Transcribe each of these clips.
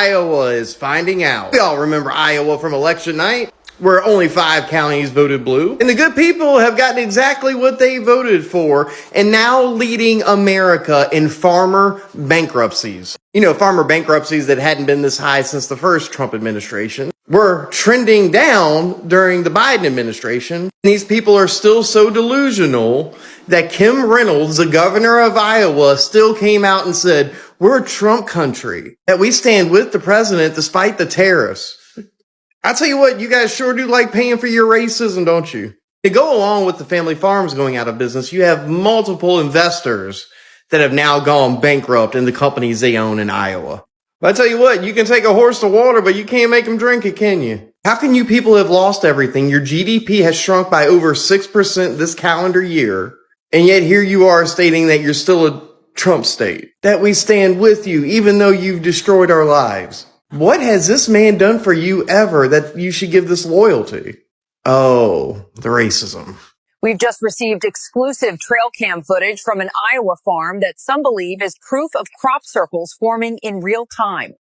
Iowa is finding out. We all remember Iowa from election night, where only 5 counties voted blue. And the good people have gotten exactly what they voted for, and now leading America in farmer bankruptcies. You know, farmer bankruptcies that hadn't been this high since the first Trump administration were trending down during the Biden administration. These people are still so delusional that Kim Reynolds, the governor of Iowa, still came out and said, we're a Trump country, that we stand with the president despite the tariffs. I tell you what, you guys sure do like paying for your racism, don't you? To go along with the family farms going out of business, you have multiple investors that have now gone bankrupt in the companies they own in Iowa. But I tell you what, you can take a horse to water, but you can't make him drink it, can you? How can you people have lost everything? Your GDP has shrunk by over 6% this calendar year, and yet here you are stating that you're still a Trump state, that we stand with you even though you've destroyed our lives. What has this man done for you ever that you should give this loyalty? Oh, the racism. We've just received exclusive trail cam footage from an Iowa farm that some believe is proof of crop circles forming in real time.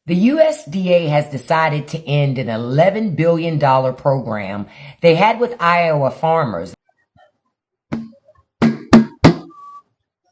The USDA has decided to end an $11 billion program they had with Iowa farmers.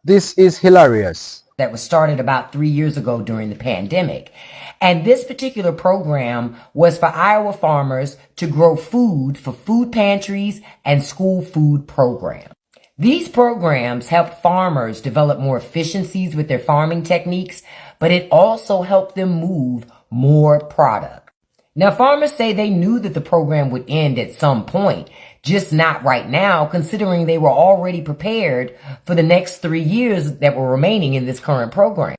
This is hilarious. That was started about 3 years ago during the pandemic. And this particular program was for Iowa farmers to grow food for food pantries and school food programs. These programs helped farmers develop more efficiencies with their farming techniques, but it also helped them move more product. Now, farmers say they knew that the program would end at some point, just not right now, considering they were already prepared for the next 3 years that were remaining in this current program.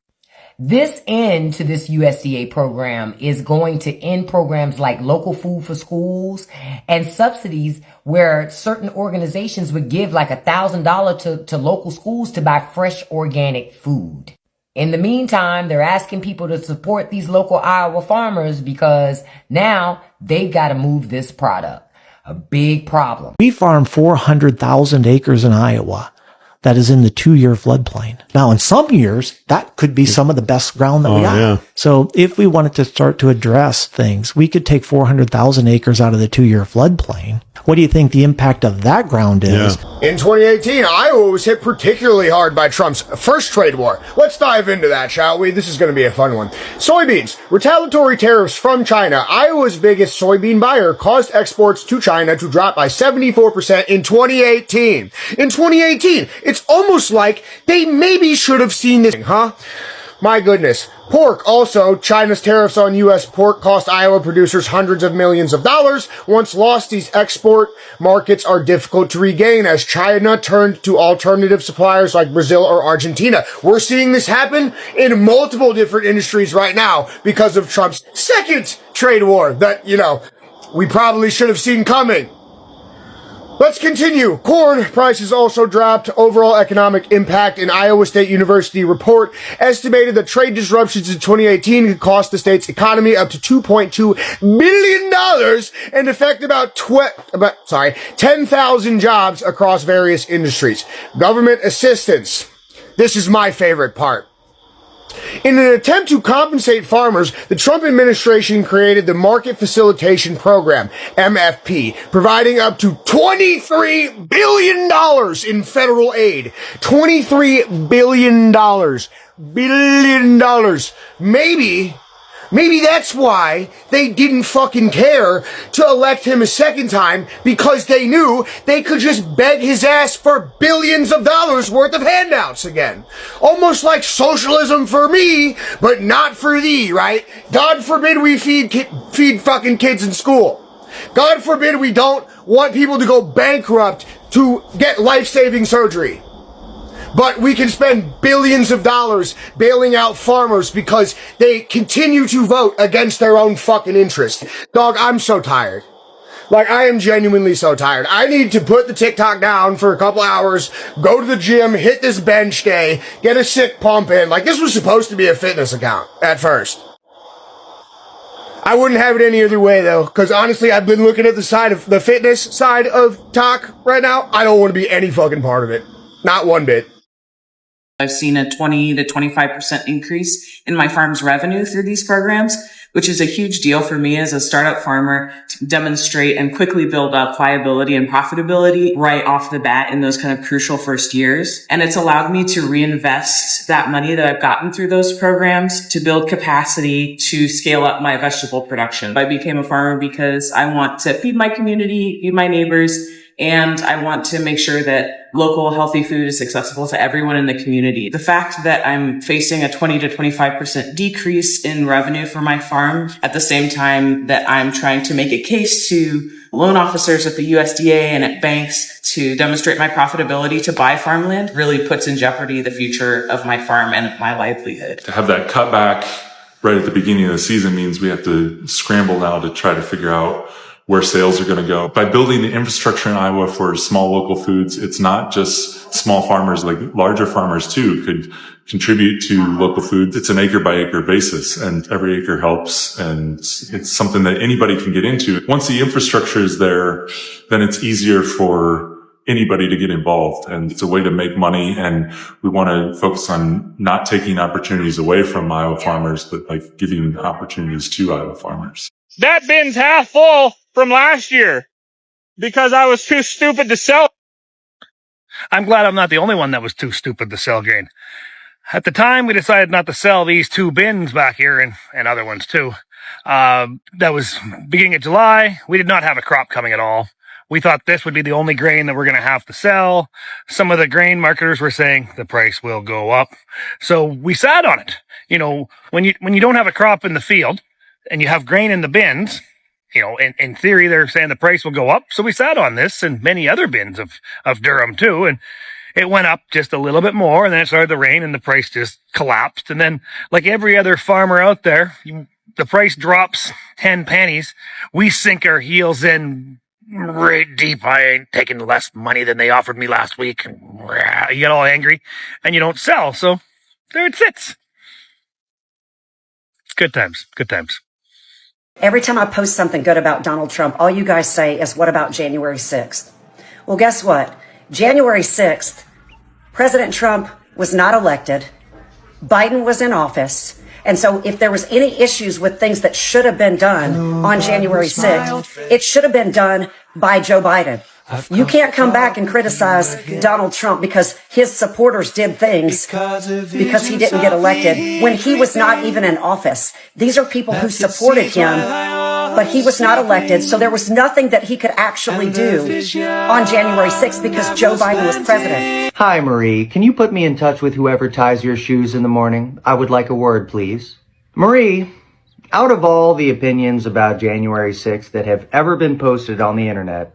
This end to this USDA program is going to end programs like local food for schools and subsidies where certain organizations would give like $1,000 to local schools to buy fresh organic food. In the meantime, they're asking people to support these local Iowa farmers because now they've got to move this product. A big problem. We farm 400,000 acres in Iowa. That is in the 2-year floodplain. Now, in some years, that could be some of the best ground that we have. Yeah. So if we wanted to start to address things, we could take 400,000 acres out of the 2-year floodplain. What do you think the impact of that ground is? Yeah. In 2018, Iowa was hit particularly hard by Trump's first trade war. Let's dive into that, shall we? This is going to be a fun one. Soybeans. Retaliatory tariffs from China. Iowa's biggest soybean buyer caused exports to China to drop by 74% in 2018. In 2018, it's almost like they maybe should have seen this, huh? My goodness. Pork. Also, China's tariffs on U.S. pork cost Iowa producers hundreds of millions of dollars. Once lost, these export markets are difficult to regain as China turned to alternative suppliers like Brazil or Argentina. We're seeing this happen in multiple different industries right now because of Trump's second trade war that, we probably should have seen coming. Let's continue. Corn prices also dropped. Overall economic impact in Iowa State University report estimated that trade disruptions in 2018 could cost the state's economy up to $2.2 billion and affect about 10,000 jobs across various industries. Government assistance. This is my favorite part. In an attempt to compensate farmers, the Trump administration created the Market Facilitation Program, MFP, providing up to $23 billion in federal aid. $23 billion. Billion dollars. Maybe that's why they didn't fucking care to elect him a second time, because they knew they could just beg his ass for billions of dollars worth of handouts again. Almost like socialism for me, but not for thee, right? God forbid we feed fucking kids in school. God forbid we don't want people to go bankrupt to get life-saving surgery. But we can spend billions of dollars bailing out farmers because they continue to vote against their own fucking interests. Dog, I'm so tired. Like, I am genuinely so tired. I need to put the TikTok down for a couple hours, go to the gym, hit this bench day, get a sick pump in. Like, this was supposed to be a fitness account at first. I wouldn't have it any other way though, because honestly, I've been looking at the fitness side of talk right now. I don't want to be any fucking part of it. Not one bit. I've seen a 20 to 25% increase in my farm's revenue through these programs, which is a huge deal for me as a startup farmer to demonstrate and quickly build up viability and profitability right off the bat in those kind of crucial first years. And it's allowed me to reinvest that money that I've gotten through those programs to build capacity to scale up my vegetable production. I became a farmer because I want to feed my community, feed my neighbors, and I want to make sure that local healthy food is accessible to everyone in the community. The fact that I'm facing a 20 to 25% decrease in revenue for my farm at the same time that I'm trying to make a case to loan officers at the USDA and at banks to demonstrate my profitability to buy farmland really puts in jeopardy the future of my farm and my livelihood. To have that cutback right at the beginning of the season means we have to scramble now to try to figure out where sales are going to go. By building the infrastructure in Iowa for small local foods, it's not just small farmers, like larger farmers too could contribute to local foods. It's an acre by acre basis, and every acre helps, and it's something that anybody can get into. Once the infrastructure is there, then it's easier for anybody to get involved, and it's a way to make money. And we want to focus on not taking opportunities away from Iowa farmers, but like giving opportunities to Iowa farmers. That bin's half full from last year because I was too stupid to sell. I'm glad I'm not the only one that was too stupid to sell grain. At the time, we decided not to sell these 2 bins back here and other ones too. That was beginning of July. We did not have a crop coming at all. We thought this would be the only grain that we're going to have to sell. Some of the grain marketers were saying the price will go up. So we sat on it. You know, when you don't have a crop in the field and you have grain in the bins, you know, in theory, they're saying the price will go up. So we sat on this and many other bins of durum too. And it went up just a little bit more, and then it started to rain and the price just collapsed. And then like every other farmer out there, the price drops 10 pennies. We sink our heels in right deep. I ain't taking less money than they offered me last week. And you get all angry and you don't sell. So there it sits. Good times. Good times. Every time I post something good about Donald Trump, all you guys say is, what about January 6th? Well, guess what? January 6th, President Trump was not elected. Biden was in office. And so if there was any issues with things that should have been done on January 6th, it should have been done by Joe Biden. You can't come back and criticize Donald Trump because his supporters did things because he didn't get elected when he was not even in office. These are people who supported him, but he was not elected. So there was nothing that he could actually do on January 6th because Joe Biden was president. Hi, Marie. Can you put me in touch with whoever ties your shoes in the morning? I would like a word, please. Marie, out of all the opinions about January 6th that have ever been posted on the internet,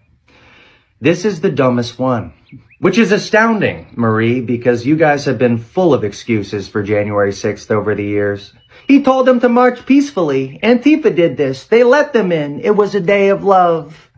this is the dumbest one, which is astounding, Marie, because you guys have been full of excuses for January 6th over the years. He told them to march peacefully. Antifa did this. They let them in. It was a day of love.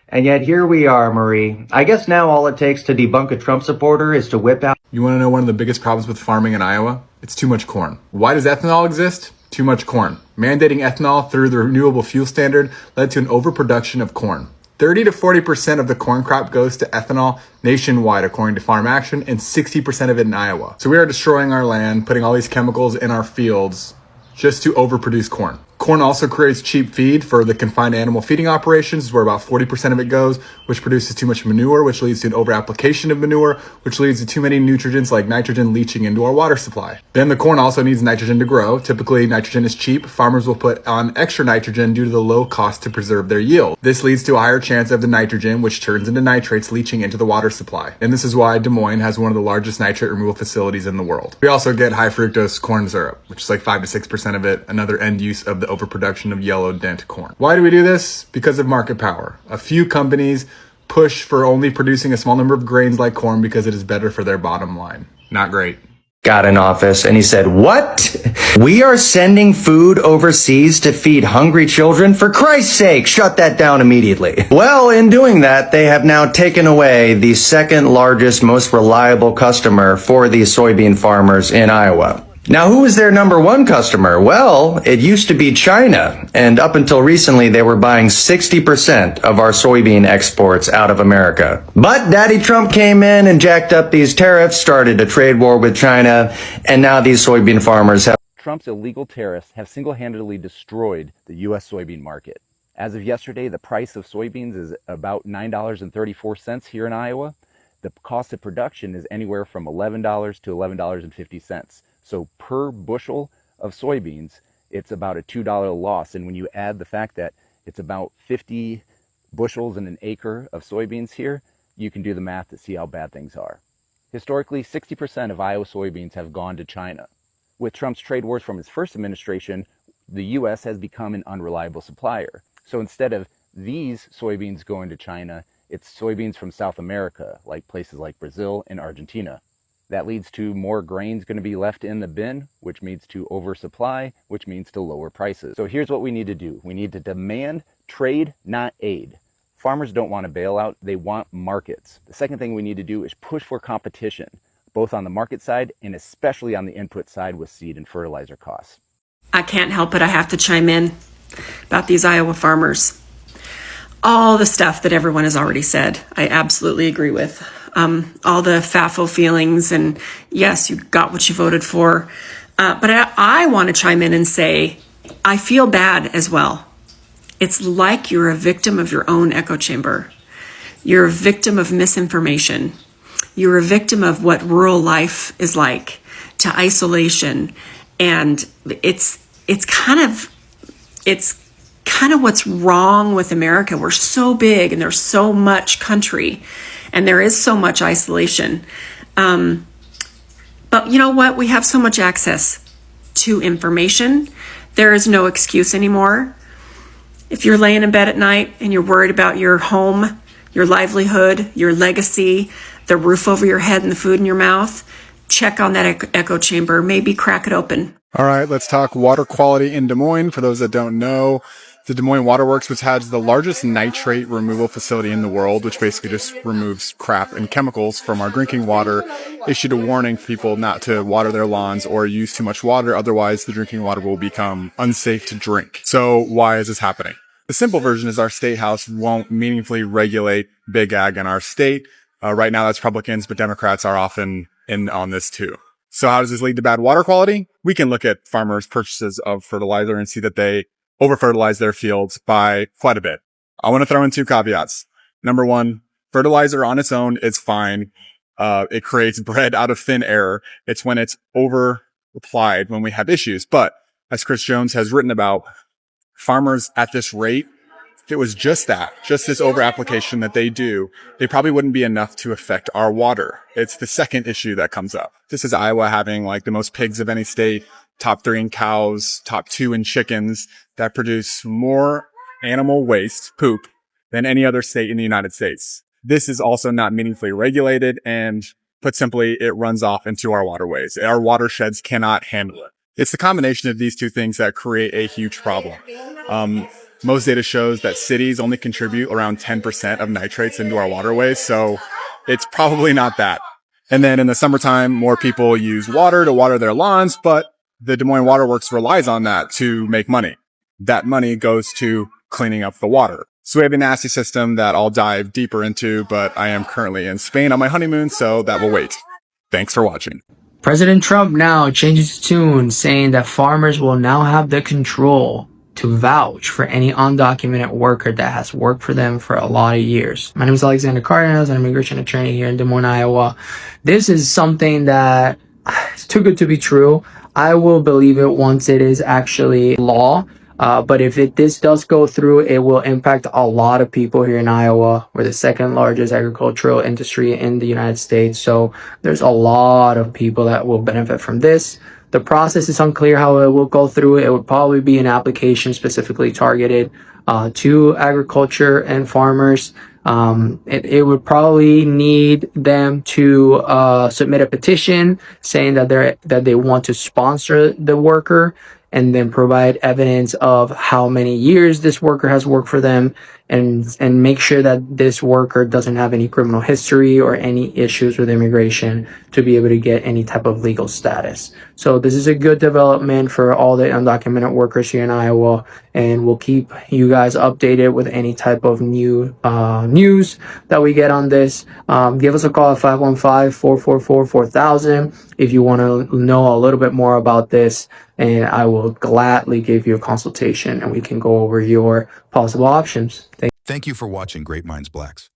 And yet here we are, Marie. I guess now all it takes to debunk a Trump supporter is to whip out. You want to know one of the biggest problems with farming in Iowa? It's too much corn. Why does ethanol exist? Too much corn. Mandating ethanol through the renewable fuel standard led to an overproduction of corn. 30 to 40% of the corn crop goes to ethanol nationwide, according to Farm Action, and 60% of it in Iowa. So we are destroying our land, putting all these chemicals in our fields just to overproduce corn. Corn also creates cheap feed for the confined animal feeding operations, where about 40% of it goes, which produces too much manure, which leads to an overapplication of manure, which leads to too many nutrients like nitrogen leaching into our water supply. Then the corn also needs nitrogen to grow. Typically, nitrogen is cheap. Farmers will put on extra nitrogen due to the low cost to preserve their yield. This leads to a higher chance of the nitrogen, which turns into nitrates leaching into the water supply. And this is why Des Moines has one of the largest nitrate removal facilities in the world. We also get high fructose corn syrup, which is like 5 to 6% of it, another end use of the overproduction of yellow dent corn. Why do we do this? Because of market power. A few companies push for only producing a small number of grains like corn because it is better for their bottom line. Not great. Got in office and he said, "What? We are sending food overseas to feed hungry children? For Christ's sake, shut that down immediately." Well, in doing that, they have now taken away the second largest, most reliable customer for these soybean farmers in Iowa. Now, who is their number one customer? Well, it used to be China, and up until recently, they were buying 60% of our soybean exports out of America. But Daddy Trump came in and jacked up these tariffs, started a trade war with China, and now these soybean farmers have... Trump's illegal tariffs have single-handedly destroyed the U.S. soybean market. As of yesterday, the price of soybeans is about $9.34 here in Iowa. The cost of production is anywhere from $11 to $11.50. So per bushel of soybeans, it's about a $2 loss. And when you add the fact that it's about 50 bushels in an acre of soybeans here, you can do the math to see how bad things are. Historically, 60% of Iowa soybeans have gone to China. With Trump's trade wars from his first administration, the U.S. has become an unreliable supplier. So instead of these soybeans going to China, it's soybeans from South America, like places like Brazil and Argentina. That leads to more grains going to be left in the bin, which means to oversupply, which means to lower prices. So here's what we need to do. We need to demand trade, not aid. Farmers don't want a bailout, they want markets. The second thing we need to do is push for competition, both on the market side and especially on the input side with seed and fertilizer costs. I can't help it, I have to chime in about these Iowa farmers. All the stuff that everyone has already said, I absolutely agree with. All the FAFO feelings, and yes, you got what you voted for. But I want to chime in and say, I feel bad as well. It's like you're a victim of your own echo chamber. You're a victim of misinformation. You're a victim of what rural life is like, to isolation. And it's kind of what's wrong with America. We're so big and there's so much country and there is so much isolation. But you know what? We have so much access to information. There is no excuse anymore. If you're laying in bed at night and you're worried about your home, your livelihood, your legacy, the roof over your head and the food in your mouth, check on that echo chamber, maybe crack it open. All right, let's talk water quality in Des Moines. For those that don't know, the Des Moines Water Works, which has the largest nitrate removal facility in the world, which basically just removes crap and chemicals from our drinking water, issued a warning for people not to water their lawns or use too much water. Otherwise, the drinking water will become unsafe to drink. So why is this happening? The simple version is our state house won't meaningfully regulate big ag in our state. Right now, that's Republicans, but Democrats are often in on this too. So how does this lead to bad water quality? We can look at farmers' purchases of fertilizer and see that they over-fertilize their fields by quite a bit. I want to throw in two caveats. Number one, fertilizer on its own is fine. It creates bread out of thin air. It's when it's over-applied when we have issues. But as Chris Jones has written about, farmers at this rate, if it was just this over-application that they do, they probably wouldn't be enough to affect our water. It's the second issue that comes up. This is Iowa having like the most pigs of any state, top 3 in cows, top 2 in chickens that produce more animal waste, poop, than any other state in the United States. This is also not meaningfully regulated, and put simply, it runs off into our waterways. Our watersheds cannot handle it. It's the combination of these two things that create a huge problem. Most data shows that cities only contribute around 10% of nitrates into our waterways, so it's probably not that. And then in the summertime, more people use water to water their lawns, but the Des Moines Water Works relies on that to make money. That money goes to cleaning up the water. So we have a nasty system that I'll dive deeper into, but I am currently in Spain on my honeymoon, so that will wait. Thanks for watching. President Trump now changes his tune, saying that farmers will now have the control to vouch for any undocumented worker that has worked for them for a lot of years. My name is Alexander Cardenas. I'm an immigration attorney here in Des Moines, Iowa. This is something that is too good to be true. I will believe it once it is actually law. But if this does go through, it will impact a lot of people here in Iowa. We're the second largest agricultural industry in the United States. So there's a lot of people that will benefit from this. The process is unclear how it will go through. It would probably be an application specifically targeted to agriculture and farmers. It would probably need them to submit a petition saying that they want to sponsor the worker, and then provide evidence of how many years this worker has worked for them, and make sure that this worker doesn't have any criminal history or any issues with immigration to be able to get any type of legal status. So this is a good development for all the undocumented workers here in Iowa, and we'll keep you guys updated with any type of new news that we get on this. Give us a call at 515-444-4000 if you want to know a little bit more about this, and I will gladly give you a consultation and we can go over your possible options. Thank you for watching Great Minds Blacks.